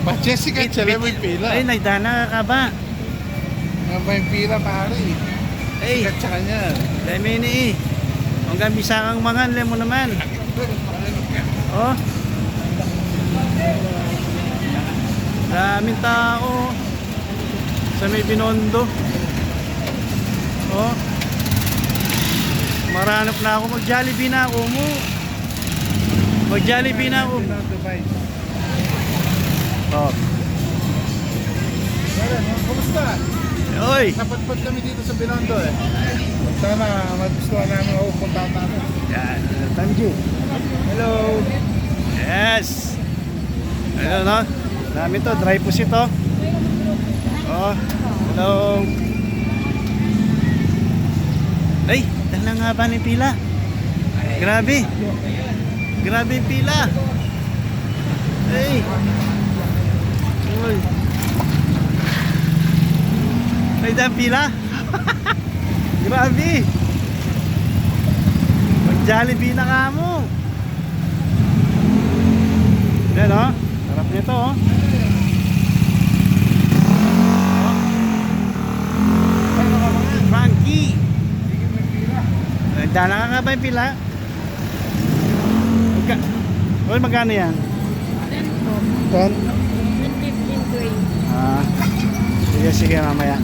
Ba, Jessica, tsala mo yung pila. Ay, nagdana ka ba? Nga ba yung pila, pare? Ay, Sikat sa kanya. dahil may ni hanggang bisa kang mangan, mo naman. Oh. Daming tao sa may Binondo. Oh. Maranap na ako, mag-Jollibee na ako mo. Mag-Jollibee na ako. Oh. Kumusta? Oy. Napatpat kami dito sa Binondo eh. Sana magustuhan namin ako puntahan namin. Yan, Tanju. Hello! Yes. Ano no? Dami to, dry pussy to. Oh. Hello. Ay, dahil nga ba ng pila? Grabe. Grabe yung pila. Ay. Uy. Ay, dahil pila. Grabe. Mag-Jollibee na ka mo. Yan o. Sarap nito o. Frankie. Dala ka ba yung pila? Uy, magkano yan? 10? 15 to 8. Ah. Sige, sige mamaya.